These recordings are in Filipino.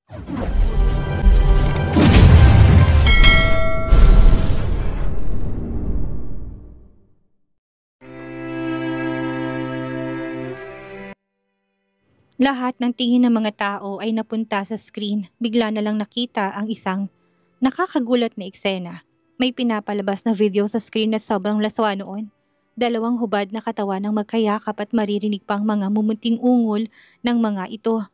Lahat ng tingin ng mga tao ay napunta sa screen. Bigla na lang nakita ang isang nakakagulat na eksena. May pinapalabas na video sa screen at sobrang laswa noon. Dalawang hubad na katawan ng magkayakap at maririnig pang mga mumunting ungol ng mga ito.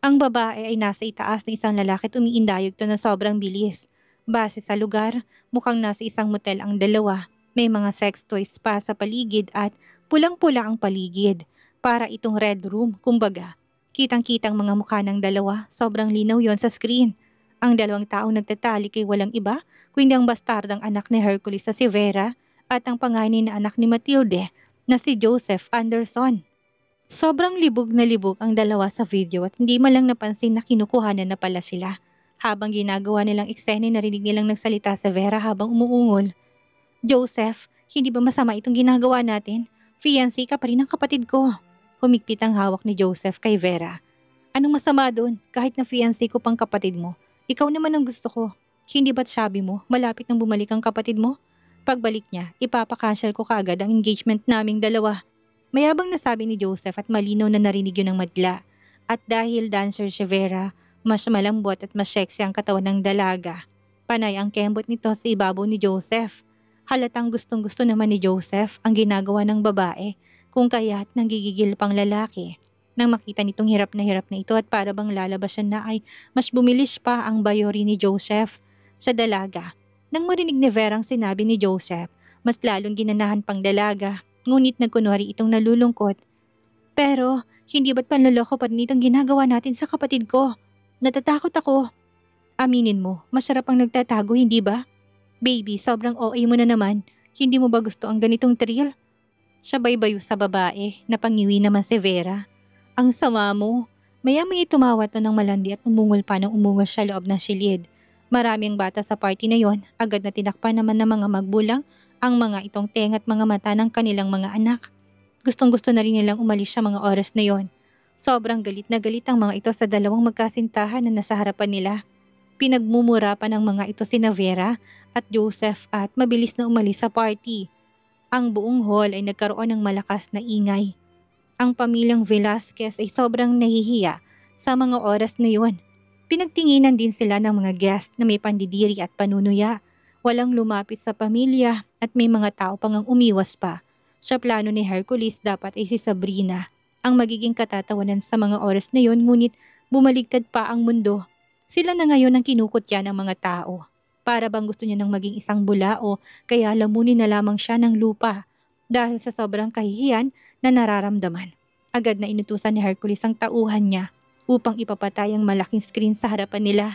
Ang babae ay nasa itaas ng isang lalaki at umiindayog to na sobrang bilis. Base sa lugar, mukhang nasa isang motel ang dalawa. May mga sex toys pa sa paligid at pulang-pula ang paligid. Para itong red room, kumbaga. Kitang-kitang mga mukha ng dalawa, sobrang linaw yon sa screen. Ang dalawang taong nagtatalik ay walang iba, kundi ang bastardang anak ni Hercules na si Vera at ang panganay na anak ni Matilde na si Joseph Anderson. Sobrang libog na libog ang dalawa sa video at hindi man lang napansin na kinukuhanan na pala sila. Habang ginagawa nilang eksena, narinig nilang nagsalita sa Vera habang umuungol. Joseph, hindi ba masama itong ginagawa natin? Fiancé ka pa rin ng kapatid ko. Humigpit ang hawak ni Joseph kay Vera. Anong masama doon? Kahit na fiancé ko pang kapatid mo. Ikaw naman ang gusto ko. Hindi ba't sabi mo, malapit nang bumalik ang kapatid mo? Pagbalik niya, ipapakasyal ko kaagad ang engagement naming dalawa. Mayabang nasabi ni Joseph at malinaw na narinig yun ng madla. At dahil dancer si Vera, mas malambot at mas sexy ang katawan ng dalaga. Panay ang kembot nito sa ibabaw ni Joseph. Halatang gustong-gusto naman ni Joseph ang ginagawa ng babae, kung kaya't nanggigigil pang lalaki. Nang makita nitong hirap na ito at para bang lalabas siya na ay mas bumilis pa ang bayori ni Joseph sa dalaga. Nang marinig ni Vera ang sinabi ni Joseph, mas lalong ginanahan pang dalaga, ngunit nagkunwari itong nalulungkot. Pero hindi ba't panloloko pa rin itong ginagawa natin sa kapatid ko? Natatakot ako. Aminin mo, masarap ang nagtatago, hindi ba? Baby, sobrang OA mo na naman. Hindi mo ba gusto ang ganitong thrill? Sabay bayo sa babae, napangiwi naman si Vera. Ang sama mo. Maya-maya tumawat na ng malandi at umungol pa ng umungol sa loob ng silid. Maraming bata sa party na yon, agad na tinakpan naman ng mga magbulang ang mga itong tenga at mga mata ng kanilang mga anak. Gustong-gusto na rin nilang umalis sa mga oras na yon. Sobrang galit na galit ang mga ito sa dalawang magkasintahan na nasa harapan nila. Pinagmumura pa ng mga ito sina Vera at Joseph at mabilis na umalis sa party. Ang buong hall ay nagkaroon ng malakas na ingay. Ang pamilyang Velasquez ay sobrang nahihiya sa mga oras na yun. Pinagtinginan din sila ng mga guest na may pandidiri at panunuya. Walang lumapit sa pamilya at may mga tao pang ang umiwas pa. Sa plano ni Hercules, dapat ay si Sabrina ang magiging katatawanan sa mga oras na yun, ngunit bumaligtad pa ang mundo. Sila na ngayon ang kinukutya ng mga tao. Para bang gusto niya nang maging isang bulao, kaya lamunin na lamang siya ng lupa. Dahil sa sobrang kahihiyan na nararamdaman, agad na inutusan ni Hercules ang tauhan niya upang ipapatay ang malaking screen sa harapan nila.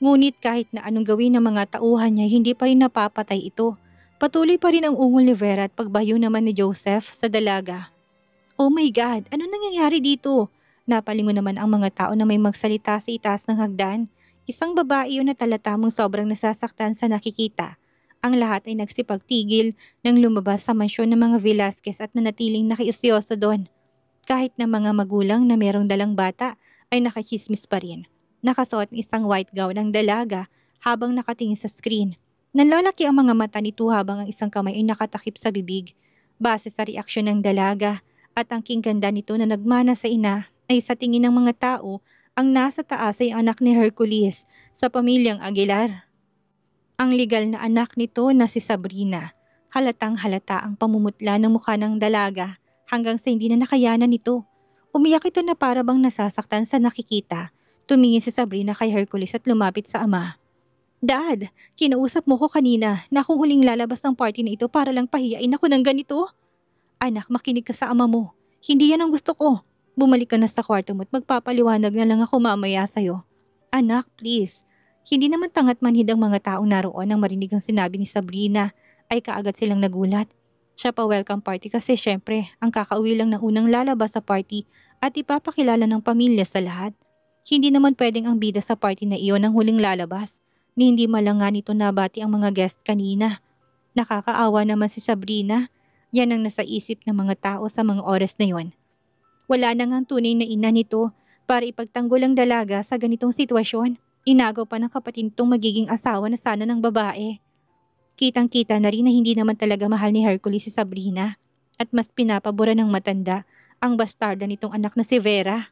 Ngunit kahit na anong gawin ng mga tauhan niya, hindi pa rin napapatay ito. Patuloy pa rin ang ungol ni Vera at pagbayo naman ni Joseph sa dalaga. Oh my God, ano nangyayari dito? Napalingon naman ang mga tao na may magsalita sa itaas ng hagdan. Isang babae yun na talatamong sobrang nasasaktan sa nakikita. Ang lahat ay nagsipagtigil nang lumabas sa mansyon ng mga Velasquez at nanatiling nakiusyoso doon. Kahit na mga magulang na merong dalang bata ay nakachismis pa rin. Nakasuot ng isang white gown ng dalaga habang nakatingin sa screen. Nanlalaki ang mga mata nito habang ang isang kamay ay nakatakip sa bibig. Base sa reaksyon ng dalaga at ang kingganda nito na nagmana sa ina ay sa tingin ng mga tao, ang nasa taas ay anak ni Hercules sa pamilyang Aguilar. Ang legal na anak nito na si Sabrina. Halatang halata ang pamumutla ng mukha ng dalaga hanggang sa hindi na nakayanan nito. Umiyak ito na para bang nasasaktan sa nakikita. Tumingin si Sabrina kay Hercules at lumapit sa ama. Dad, kinausap mo ko kanina na kung huling lalabas ng party na ito para lang pahiyain ako ng ganito. Anak, makinig ka sa ama mo. Hindi yan ang gusto ko. Bumalik ka na sa kwarto mo at magpapaliwanag na lang ako mamaya sa'yo. Anak, please. Hindi naman tangat manhid ang mga taong naroon nang marinig ang sinabi ni Sabrina ay kaagad silang nagulat. Siya pa welcome party kasi syempre ang kakauwi lang ng unang lalabas sa party at ipapakilala ng pamilya sa lahat. Hindi naman pwedeng ang bida sa party na iyon ang huling lalabas ni hindi malangan nito nabati ang mga guest kanina. Nakakaawa naman si Sabrina. Yan ang nasa isip ng mga tao sa mga oras na yon. Wala na ngang tunay na ina nito Para ipagtanggol ang dalaga sa ganitong sitwasyon, inagaw pa ng kapatid nitong magiging asawa na sana ng babae. Kitang-kita na rin na hindi naman talaga mahal ni Hercules si Sabrina at mas pinapabura ng matanda ang bastarda nitong anak na si Vera.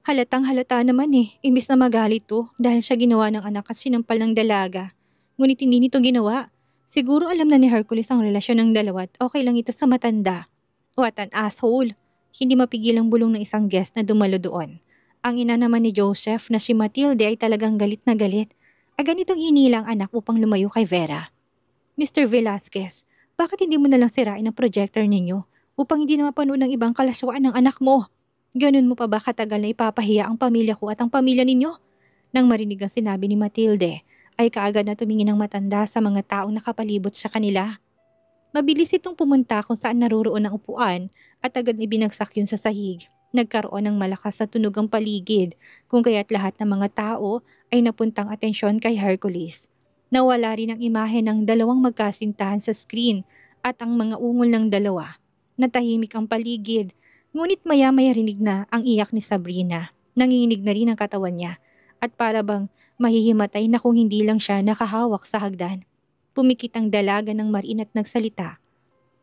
Halatang halata naman imbis na magalit to dahil siya ginawa ng anak at sinampal ng dalaga. Ngunit hindi nito ginawa. Siguro alam na ni Hercules ang relasyon ng dalawa at okay lang ito sa matanda. What an asshole! Hindi mapigil ang bulong ng isang guest na dumalo doon. Ang ina naman ni Joseph na si Matilde ay talagang galit na galit. Agad nitong hinila ang anak upang lumayo kay Vera. Mr. Velasquez, bakit hindi mo nalang sirain ang projector ninyo upang hindi na mapanood ng ibang kalaswaan ng anak mo? Ganun mo pa ba katagal na ipapahiya ang pamilya ko at ang pamilya ninyo? Nang marinig ang sinabi ni Matilde, ay kaagad na tumingin ang matanda sa mga taong nakapalibot sa kanila. Mabilis itong pumunta kung saan naroroon ang upuan at agad ibinagsak yun sa sahig. Nagkaroon ng malakas na tunog ang paligid kung kaya't lahat ng mga tao ay napuntang atensyon kay Hercules. Nawala rin ang imahe ng dalawang magkasintahan sa screen at ang mga ungol ng dalawa. Natahimik ang paligid. Ngunit maya-maya rinig na ang iyak ni Sabrina. Nanginginig na rin ang katawan niya at para bang mahihimatay na kung hindi lang siya nakahawak sa hagdan. Pumikit ang dalaga ng mariin at nagsalita.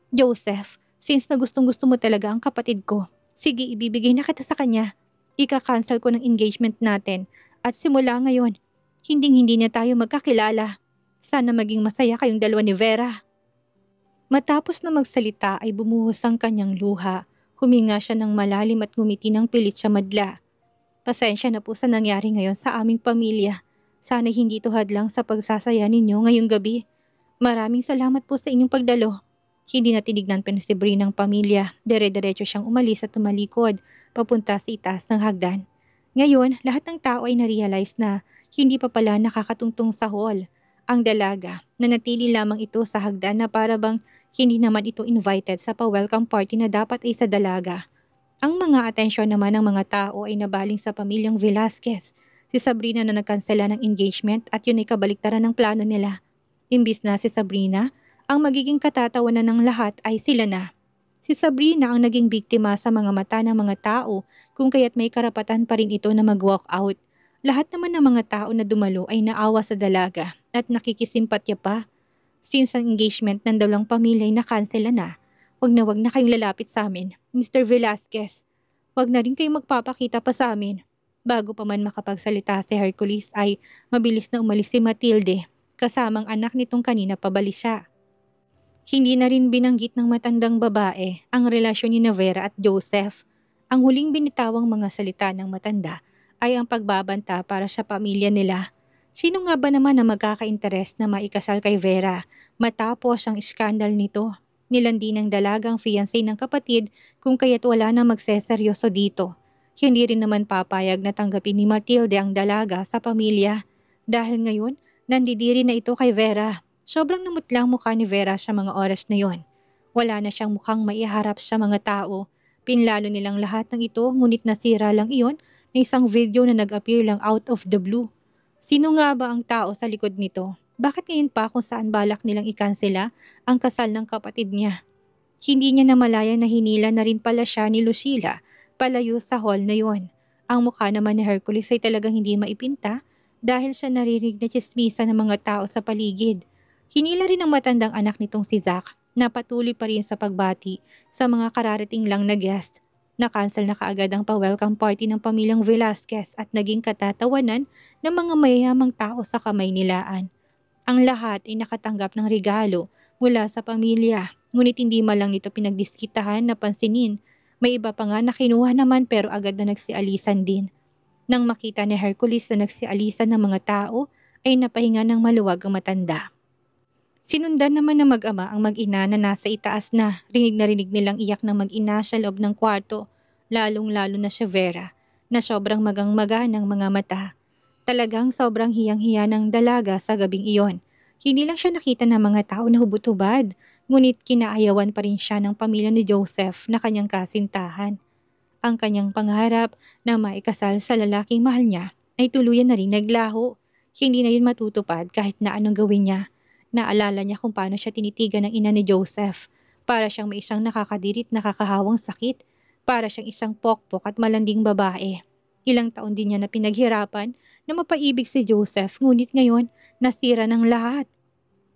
Joseph, since na gustong-gusto mo talaga ang kapatid ko, sige ibibigay na kita sa kanya. Ika-cancel ko ng engagement natin at simula ngayon, hinding-hindi na tayo magkakilala. Sana maging masaya kayong dalawa ni Vera. Matapos na magsalita ay bumuhos ang kanyang luha. Huminga siya ng malalim at ngumiti ng pilit sa madla. Pasensya na po sa nangyari ngayon sa aming pamilya. Sana hindi ito hadlang sa pagsasaya ninyo ngayong gabi. Maraming salamat po sa inyong pagdalo. Hindi na tinignan pa ni Sabrina ng pamilya. Dire-diretso siyang umalis at tumalikod papunta sa itaas ng hagdan. Ngayon, lahat ng tao ay na-realize na hindi pa pala nakakatungtong sa hall. Ang dalaga, nanatili lamang ito sa hagdan na para bang hindi naman ito invited sa pa-welcome party na dapat ay sa dalaga. Ang mga atensyon naman ng mga tao ay nabaling sa pamilyang Velasquez. Si Sabrina na nagkansela ng engagement at yun ay kabaliktaran ng plano nila. Imbis na si Sabrina, ang magiging katatawanan ng lahat ay sila na. Si Sabrina ang naging biktima sa mga mata ng mga tao kung kaya't may karapatan pa rin ito na mag-walk out. Lahat naman ng mga tao na dumalo ay naawa sa dalaga at nakikisimpatya pa. Since ang engagement ng dalawang pamilya ay nakansela na, wag na kayong lalapit sa amin, Mr. Velasquez. Wag na rin kayong magpapakita pa sa amin. Bago pa man makapagsalita si Hercules ay mabilis na umalis si Matilde, kasamang anak nitong kanina pabalik siya. Hindi na rin binanggit ng matandang babae ang relasyon ni Vera at Joseph. Ang huling binitawang mga salita ng matanda ay ang pagbabanta para sa pamilya nila. Sino nga ba naman na magkaka-interes na maikasal kay Vera matapos ang iskandal nito? Nilandi ng dalagang fiancé ng kapatid kung kaya't wala na magseseryoso dito. Hindi rin naman papayag na tanggapin ni Matilde ang dalaga sa pamilya. Dahil ngayon, nandidiri na ito kay Vera. Sobrang namutlang mukha ni Vera sa mga oras na yon. Wala na siyang mukhang maiharap sa mga tao. Pinlalo nilang lahat ng ito ngunit nasira lang iyon na isang video na nag-appear lang out of the blue. Sino nga ba ang tao sa likod nito? Bakit ngayon pa kung saan balak nilang ikansela ang kasal ng kapatid niya? Hindi niya namalayan na hinila na rin pala siya ni Lucila palayo sa hall na yon. Ang mukha naman ni Hercules ay talagang hindi maipinta dahil siya naririnig na tsismisa ng mga tao sa paligid. Hinila rin ang matandang anak nitong si Zach na patuloy pa rin sa pagbati sa mga kararating lang na guest. Nakansel na kaagad ang pa-welcome party ng pamilyang Velasquez at naging katatawanan ng mga mayayamang tao sa kamay nilaan. Ang lahat ay nakatanggap ng regalo mula sa pamilya, ngunit hindi man lang nito pinagdiskitahan na pansinin. May iba pa nga na kinuha naman pero agad na nagsialisan din. Nang makita ni Hercules na nagsialisan ng mga tao, ay napahinga ng maluwag ang matanda. Sinundan naman ng mag-ama ang mag-ina na nasa itaas na. Rinig nilang iyak ng mag-ina sa loob ng kwarto, lalong-lalo na si Vera, na sobrang magang-maga ng mga mata. Talagang sobrang hiyang-hiya ng dalaga sa gabing iyon. Hindi lang siya nakita ng mga tao na hubot-hubad, ngunit kinaayawan pa rin siya ng pamilya ni Joseph na kanyang kasintahan. Ang kanyang pangarap na maikasal sa lalaking mahal niya ay tuluyan na rin naglaho. Hindi na yun matutupad kahit na anong gawin niya. Naalala niya kung paano siya tinitigan ng ina ni Joseph. Para siyang may isang nakakadirit nakakahawang sakit. Para siyang isang pokpok at malanding babae. Ilang taon din niya na pinaghirapan na mapaibig si Joseph, ngunit ngayon nasira ng lahat.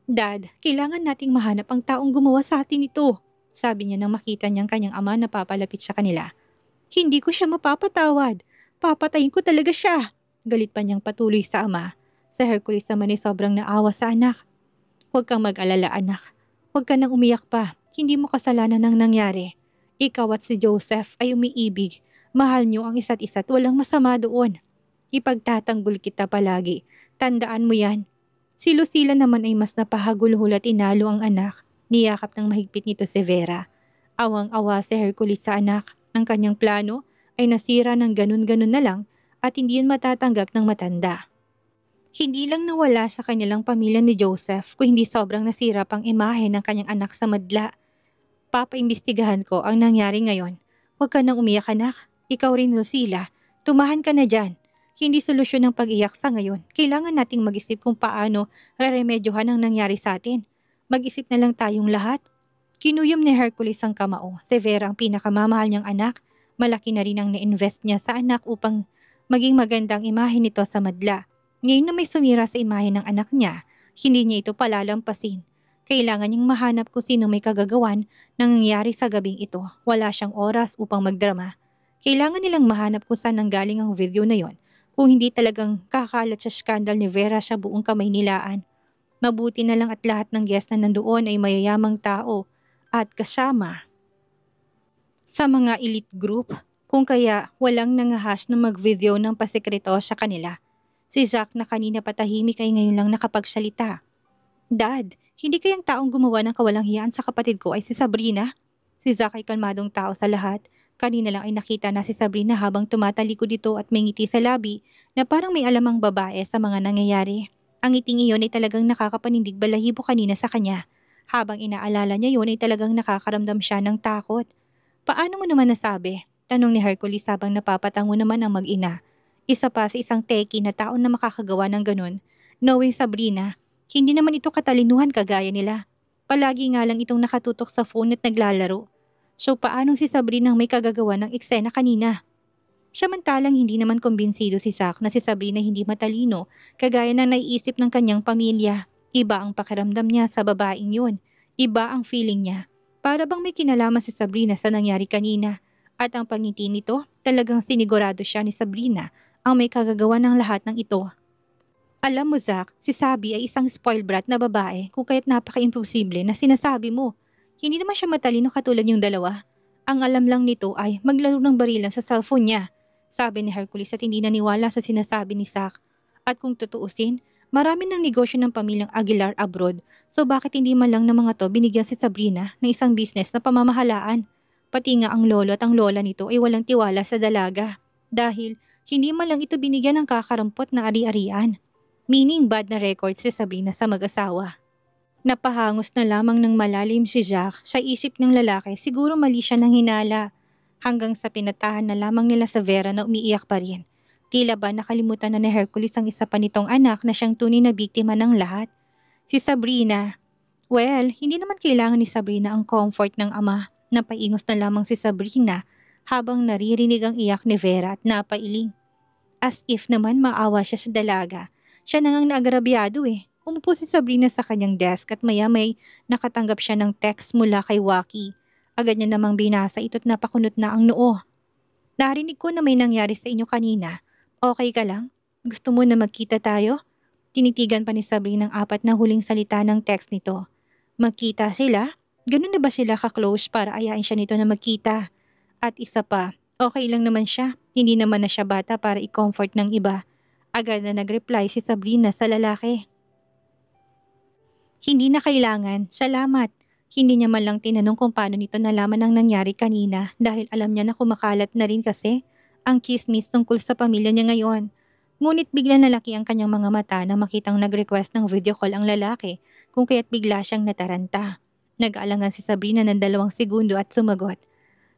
Dad, kailangan nating mahanap ang taong gumawa sa atin ito, sabi niya nang makita niyang kanyang ama na papalapit sa kanila. Hindi ko siya mapapatawad. Papatayin ko talaga siya. Galit pa niyang patuloy sa ama. Sa Hercules naman ay sobrang naawa sa anak. Huwag kang mag-alala anak. Huwag ka nang umiyak pa. Hindi mo kasalanan ang nangyari. Ikaw at si Joseph ay umiibig. Mahal niyo ang isa't isa at walang masama doon. Ipagtatanggol kita palagi. Tandaan mo yan. Si Lucila naman ay mas napahagulhol at inalo ang anak. Niyakap ng mahigpit nito si Vera. Awang-awa si Hercules sa anak. Ang kanyang plano ay nasira ng ganun-ganun na lang at hindi yun matatanggap ng matanda. Hindi lang nawala sa kanilang pamilya ni Joseph kung hindi sobrang nasira pang imahe ng kanyang anak sa madla. Papaimbestigahan ko ang nangyari ngayon. Huwag ka nang umiyak anak. Ikaw rin Lucila. Tumahan ka na dyan. Hindi solusyon ng pag-iyak sa ngayon. Kailangan nating mag-isip kung paano raremedyohan ang nangyari sa atin. Mag-isip na lang tayong lahat. Kinuyom ni Hercules ang kamao. Si Vera ang pinakamamahal niyang anak. Malaki na rin ang na-invest niya sa anak upang maging magandang imahe nito sa madla. Ngayon na may sumira sa imahe ng anak niya, hindi niya ito palalampasin. Kailangan niyang mahanap kung sino may kagagawan ng nangyari sa gabing ito. Wala siyang oras upang magdrama. Kailangan nilang mahanap kung saan nanggaling ang video na yon. Kung hindi talagang kakalat sa skandal ni Vera sa buong Kamaynilaan. Mabuti na lang at lahat ng guest na nandoon ay mayayamang tao at kasama sa mga elite group, kung kaya walang nangahas na mag-video ng pasekreto sa kanila. Si Zack na kanina patahimik ay ngayon lang nakapagsalita. Dad, hindi kayang taong gumawa ng kawalang hiyaan sa kapatid ko ay si Sabrina? Si Zack ay kalmadong tao sa lahat. Kanina lang ay nakita na si Sabrina habang tumatalikod dito at may ngiti sa labi na parang may alamang babae sa mga nangyayari. Ang ngiting iyon ay talagang nakakapanindig balahibo kanina sa kanya. Habang inaalala niya yun ay talagang nakakaramdam siya ng takot. Paano mo naman nasabi? Tanong ni Hercules habang napapatango naman ang mag-ina. Isa pa sa isang teki na taon na makakagawa ng ganun. Knowing Sabrina, hindi naman ito katalinuhan kagaya nila. Palagi nga lang itong nakatutok sa phone at naglalaro. So paanong si Sabrina ang may kagagawa ng eksena kanina? Samantalang hindi naman kumbinsido si Zack na si Sabrina hindi matalino kagaya ng naiisip ng kanyang pamilya. Iba ang pakiramdam niya sa babaeng yun. Iba ang feeling niya. Para bang may kinalaman si Sabrina sa nangyari kanina. At ang pangiti nito, talagang sinigurado siya ni Sabrina ang may kagagawa ng lahat ng ito. Alam mo Zack, si Sabi ay isang spoiled brat na babae kung kaya't napaka-imposible na sinasabi mo. Hindi naman siya matalino katulad yung dalawa. Ang alam lang nito ay maglaro ng barilan sa cellphone niya. Sabi ni Hercules at hindi naniwala sa sinasabi ni Zack. At kung tutuusin, marami ng negosyo ng pamilyang Aguilar abroad, so bakit hindi man lang ng mga to binigyan si Sabrina ng isang business na pamamahalaan? Pati nga ang lolo at ang lola nito ay walang tiwala sa dalaga. Dahil hindi man lang ito binigyan ng kakarampot na ari-arian. Meaning bad na record si Sabrina sa mag-asawa. Napahangos na lamang ng malalim si Jack sa isip ng lalaki, siguro mali siya ng hinala. Hanggang sa pinatahan na lamang nila sa Vera na umiiyak pa rin. Tila ba nakalimutan na ni Hercules ang isa pa nitong anak na siyang tunay na biktima ng lahat? Si Sabrina. Well, hindi naman kailangan ni Sabrina ang comfort ng ama. Napaingos na lamang si Sabrina habang naririnig ang iyak ni Vera at napailing. As if naman maawa siya sa dalaga. Siya na ngang naagrabyado eh. Umupo si Sabrina sa kanyang desk at maya-may nakatanggap siya ng text mula kay Waki. Agad niya namang binasa ito't napakunot na ang noo. Narinig ko na may nangyari sa inyo kanina. Okay ka lang? Gusto mo na magkita tayo? Tinitigan pa ni Sabrina ang apat na huling salita ng text nito. Magkita sila? Ganun na ba sila ka-close para ayain siya nito na magkita? At isa pa, okay lang naman siya. Hindi naman na siya bata para i-comfort ng iba. Agad na nag-reply si Sabrina sa lalaki. Hindi na kailangan, salamat. Hindi niya man lang tinanong kung paano nito nalaman ang nangyari kanina dahil alam niya na kumakalat na rin kasi ang chismis tungkol sa pamilya niya ngayon. Ngunit bigla nalaki ang kanyang mga mata na makitang nag-request ng video call ang lalaki kung kaya't bigla siyang nataranta. Nag-aalangan si Sabrina ng 2 segundo at sumagot.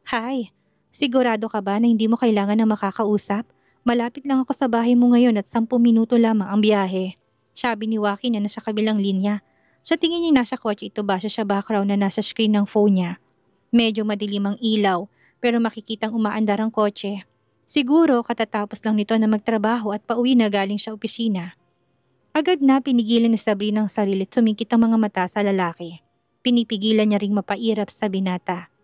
Hi, sigurado ka ba na hindi mo kailangan na makakausap? Malapit lang ako sa bahay mo ngayon at 10 minuto lamang ang biyahe. Sabi ni Waki na nasa kabilang linya. Sa tingin niya nasa kotse ito base sa background na nasa screen ng phone niya. Medyo madilim ang ilaw pero makikitang umaandar ang kotse. Siguro katatapos lang nito na magtrabaho at pauwi na galing sa opisina. Agad na pinigilan ni Sabrina ang sarili at sumingkit ang mga mata sa lalaki. Pinipigilan niya ring mapairap sa binata.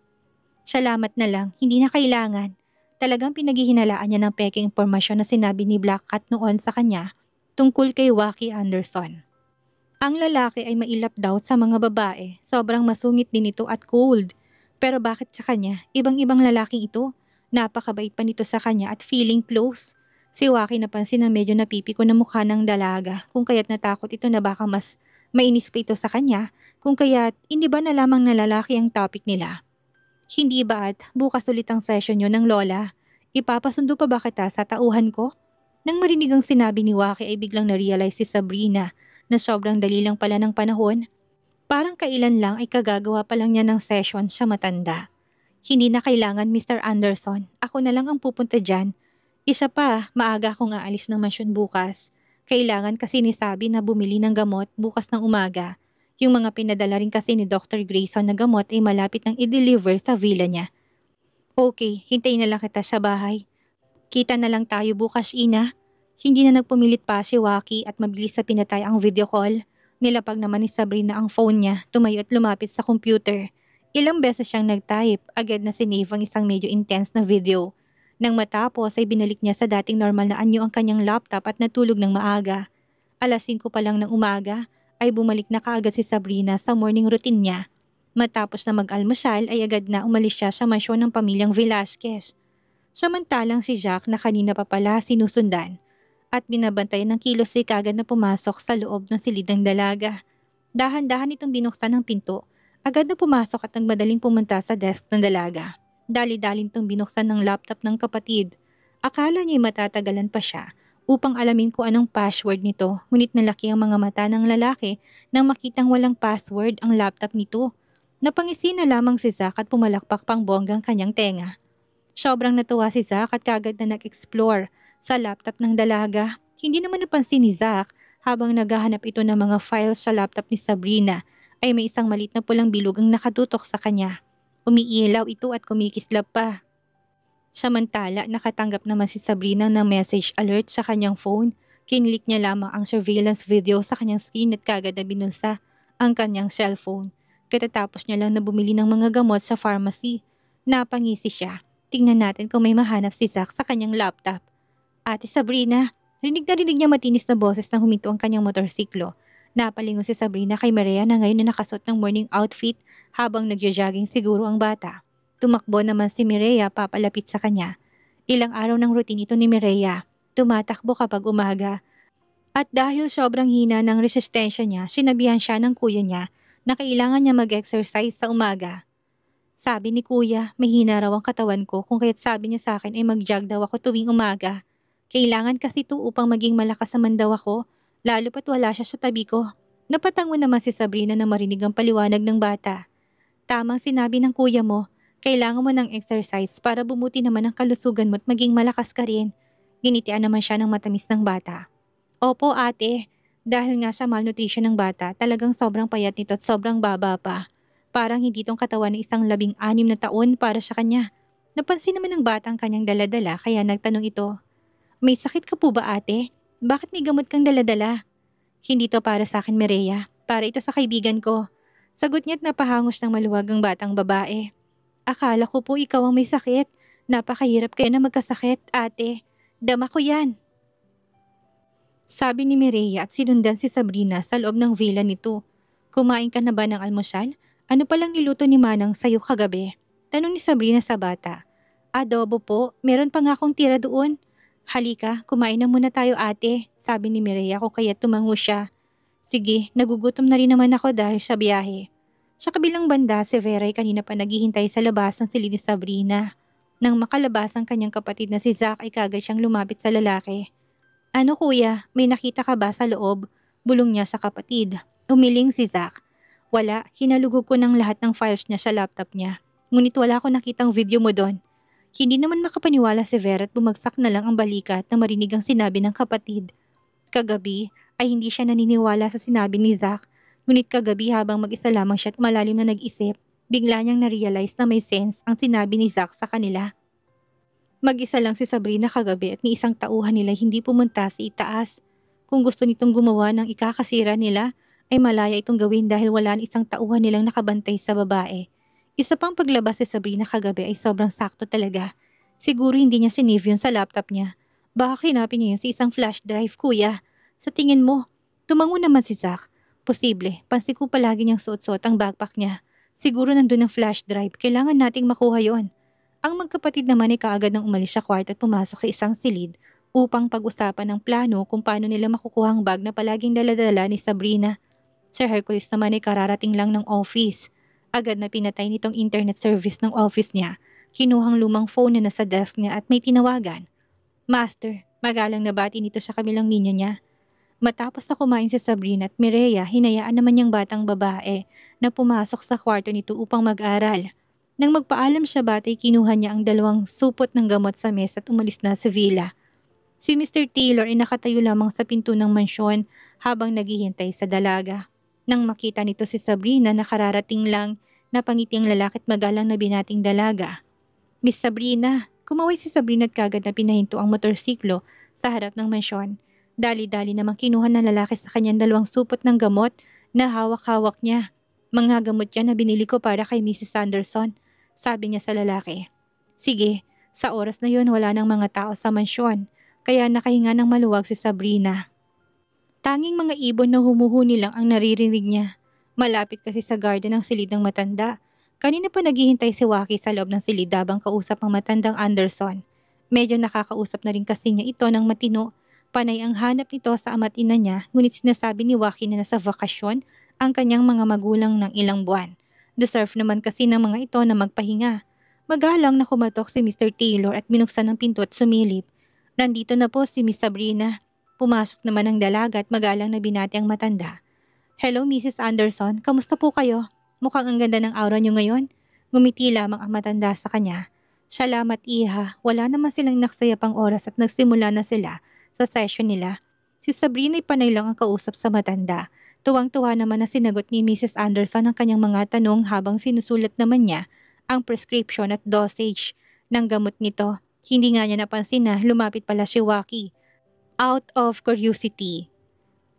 Salamat na lang, hindi na kailangan. Talagang pinaghihinalaan niya ng peking impormasyon na sinabi ni Black Cat noon sa kanya tungkol kay Waki Anderson. Ang lalaki ay mailap daw sa mga babae, sobrang masungit din ito at cold. Pero bakit sa kanya, ibang-ibang lalaking ito? Napakabait pa nito sa kanya at feeling close. Si Waki napansin na medyo napipiko na mukha ng dalaga kung kaya't natakot ito na baka mas mainis pa ito sa kanya kung kaya't hindi ba na lamang na lalaki ang topic nila. Hindi ba at bukas ulit ang session yun ng lola? Ipapasundo pa ba kita sa tauhan ko? Nang marinig ang sinabi ni Waki ay biglang na-realize si Sabrina na sobrang dali lang pala ng panahon. Parang kailan lang ay kagagawa pa lang niya ng session sa matanda. Hindi na kailangan Mr. Anderson, ako na lang ang pupunta dyan. Isa pa, maaga akong aalis ng mansyon bukas. Kailangan kasi ni Sabi na bumili ng gamot bukas ng umaga. Yung mga pinadala rin kasi ni Dr. Grayson na gamot ay malapit nang i-deliver sa villa niya. Okay, hintayin na lang kita sa bahay. Kita na lang tayo bukas, Ina. Hindi na nagpumilit pa si Waki at mabilis sa pinatay ang video call. Nilapag naman ni Sabrina ang phone niya, tumayo at lumapit sa computer. Ilang beses siyang nag-type, agad na sinave ang isang medyo intense na video. Nang matapos ay binalik niya sa dating normal na anyo ang kanyang laptop at natulog ng maaga. Alas 5 pa lang ng umaga ay bumalik na kaagad si Sabrina sa morning routine niya. Matapos na mag-almusal ay agad na umalis siya sa mansyon ng pamilyang Velasquez. Samantalang si Jack na kanina pa pala sinusundan at binabantayan ng kilos ay kaagad na pumasok sa loob ng silid ng dalaga. Dahan-dahan itong binuksan ng pinto. Agad na pumasok at nagmadaling pumunta sa desk ng dalaga. Dali-dalin itong binuksan ng laptop ng kapatid. Akala niya'y matatagalan pa siya upang alamin ko anong password nito, ngunit nalaki ang mga mata ng lalaki nang makitang walang password ang laptop nito. Napangisi na lamang si Zack at pumalakpak pang bonggang kanyang tenga. Sobrang natuwa si Zack at kagad na nag-explore sa laptop ng dalaga. Hindi naman napansin ni Zack habang naghahanap ito ng mga files sa laptop ni Sabrina ay may isang maliit na pulang bilog ang nakatutok sa kanya. Umiilaw ito at kumikislap pa. Samantala, nakatanggap naman si Sabrina ng message alert sa kanyang phone. Kinlik niya lamang ang surveillance video sa kanyang screen at kagad na binulsa ang kanyang cellphone. Katatapos niya lang na bumili ng mga gamot sa pharmacy. Napangisi siya. Tingnan natin kung may mahanap si Zack sa kanyang laptop. Ate Sabrina, rinig na rinig niya matinis na boses nang huminto ang kanyang motorsiklo. Napalingon si Sabrina kay Maria na ngayon na nakasuot ng morning outfit habang nagja-jogging siguro ang bata. Tumakbo naman si Mireya papalapit sa kanya. Ilang araw ng routine ito ni Mireya. Tumatakbo kapag umaga. At dahil sobrang hina ng resistensya niya, sinabihan siya ng kuya niya na kailangan niya mag-exercise sa umaga. Sabi ni kuya, mahina raw ang katawan ko kung kaya't sabi niya sa akin ay mag-jog daw ako tuwing umaga. Kailangan kasi ito upang maging malakas naman daw ako, lalo pat wala siya sa tabi ko. Napatango naman si Sabrina na marinig ang paliwanag ng bata. Tamang sinabi ng kuya mo, kailangan mo ng exercise para bumuti naman ang kalusugan mo at maging malakas ka rin. Ginitian naman siya ng matamis ng bata. Opo ate, dahil nga sa malnutrition ng bata, talagang sobrang payat nito at sobrang baba pa. Parang hindi tong katawan ng isang 16 na taon para sa kanya. Napansin naman ng bata ang kanyang daladala kaya nagtanong ito. May sakit ka po ba ate? Bakit may gamot kang daladala? Hindi to para sa akin Mireya, para ito sa kaibigan ko. Sagot niya't napahangos ng maluwag ang batang babae. Akala ko po ikaw ang may sakit. Napakahirap kayo na magkasakit, ate. Dama ko yan. Sabi ni Mireya at sinundan si Sabrina sa loob ng villa nito. Kumain ka na ba ng almusal? Ano palang niluto ni Manang sa'yo kagabi? Tanong ni Sabrina sa bata. Adobo po, meron pa nga akong tira doon. Halika, kumain na muna tayo ate, sabi ni Mireya kung kaya tumango siya. Sige, nagugutom na rin naman ako dahil sa biyahe. Sa kabilang banda, si Vera ay kanina pa naghihintay sa labas ng silid ni Sabrina. Nang makalabas ang kanyang kapatid na si Zack ay kagad siyang lumapit sa lalaki. Ano kuya, may nakita ka ba sa loob? Bulong niya sa kapatid. Umiling si Zack. Wala, hinalugog ko ng lahat ng files niya sa laptop niya. Ngunit wala ko nakitang video mo doon. Hindi naman makapaniwala si Vera at bumagsak na lang ang balikat na marinig ang sinabi ng kapatid. Kagabi ay hindi siya naniniwala sa sinabi ni Zack. Ngunit kagabi habang mag-isa lamang siya at malalim na nag-isip, bigla niyang na-realize na may sense ang sinabi ni Zack sa kanila. Mag-isa lang si Sabrina kagabi at ni isang tauhan nila hindi pumunta sa itaas. Kung gusto nitong gumawa ng ikakasira nila, ay malaya itong gawin dahil wala ni isang tauhan nilang nakabantay sa babae. Isa pang paglabas si Sabrina kagabi ay sobrang sakto talaga. Siguro hindi niya sinave yun sa laptop niya. Baka kinapin niya yun sa isang flash drive, kuya. Sa tingin mo, tumango naman si Zach. Posible, pansin ko palagi niyang suot-suot ang backpack niya. Siguro nandun ang flash drive, kailangan nating makuha yon. Ang magkapatid naman ay kaagad nang umalis sa kwarto at pumasok sa isang silid upang pag-usapan ng plano kung paano nila makukuha ang bag na palaging daladala ni Sabrina. Sir Hercules naman ay kararating lang ng office. Agad na pinatay nitong internet service ng office niya. Kinuhang lumang phone na nasa desk niya at may tinawagan. Master, magalang na bati nito sa kamilang linya niya. Matapos na kumain si Sabrina at Mireya, hinayaan naman niyang batang babae na pumasok sa kwarto nito upang mag-aral. Nang magpaalam siya batay, kinuha niya ang 2 supot ng gamot sa mesa at umalis na sa villa. Si Mr. Taylor ay nakatayo lamang sa pinto ng mansyon habang naghihintay sa dalaga. Nang makita nito si Sabrina na kararating lang, napangiti ang lalaki at magalang na binating dalaga. Miss Sabrina, kumaway si Sabrina at kagad na pinahinto ang motorsiklo sa harap ng mansyon. Dali-dali namang kinuha ng lalaki sa kanyang 2 supot ng gamot na hawak-hawak niya. Mga gamot yan na binili ko para kay Mrs. Anderson, sabi niya sa lalaki. Sige, sa oras na yun wala nang mga tao sa mansyon, kaya nakahinga ng maluwag si Sabrina. Tanging mga ibon na humuhuni lang ang naririnig niya. Malapit kasi sa garden ang silid ng matanda. Kanina pa naghihintay si Waki sa loob ng silid habang kausap ang matandang Anderson. Medyo nakakausap na rin kasi niya ito ng matino. Panay ang hanap nito sa ama't ina niya, ngunit sinasabi ni Waki na nasa bakasyon ang kanyang mga magulang ng ilang buwan. Deserve naman kasi ng mga ito na magpahinga. Magalang na kumatok si Mr. Taylor at binuksan ang pinto at sumilip. Nandito na po si Miss Sabrina. Pumasok naman ang dalaga at magalang na binati ang matanda. Hello Mrs. Anderson, kamusta po kayo? Mukhang ang ganda ng aura niyo ngayon. Ngumiti lamang ang matanda sa kanya. Salamat iha, wala naman silang naksaya pang oras at nagsimula na sila sa session nila. Si Sabrina ay panay lang ang kausap sa matanda. Tuwang-tuwa naman na sinagot ni Mrs. Anderson ang kanyang mga tanong habang sinusulat naman niya ang prescription at dosage ng gamot nito. Hindi nga niya napansin na lumapit pala si Waki. Out of curiosity.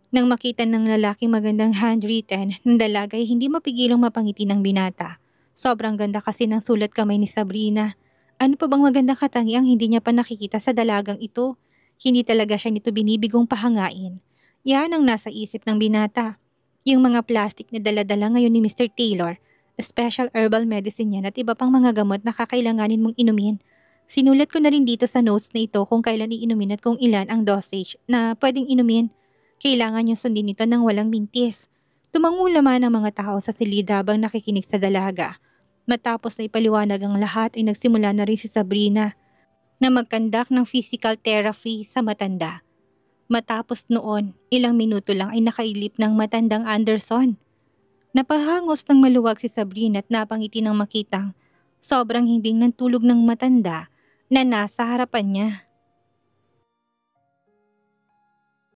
Nang makita ng lalaking magandang handwritten ng dalaga ay hindi mapigilang mapangiti ng binata. Sobrang ganda kasi ng sulat kamay ni Sabrina. Ano pa bang magandang katangiang hindi niya pa nakikita sa dalagang ito? Hindi talaga siya nito binibigong pahangain. Yan ang nasa isip ng binata. Yung mga plastic na daladala ngayon ni Mr. Taylor, special herbal medicine yan at iba pang mga gamot na kakailanganin mong inumin. Sinulat ko na rin dito sa notes na ito kung kailan iinumin at kung ilan ang dosage na pwedeng inumin. Kailangan niyang sundin ito ng walang mintis. Tumango naman ang mga tao sa silid habang nakikinig sa dalaga. Matapos na ipaliwanag ang lahat ay nagsimula na rin si Sabrina na magkandak ng physical therapy sa matanda. Matapos noon, ilang minuto lang ay nakailip ng matandang Anderson. Napahangos ng maluwag si Sabrina at napangiti ng makitang sobrang himbing ng tulog ng matanda na nasa harapan niya.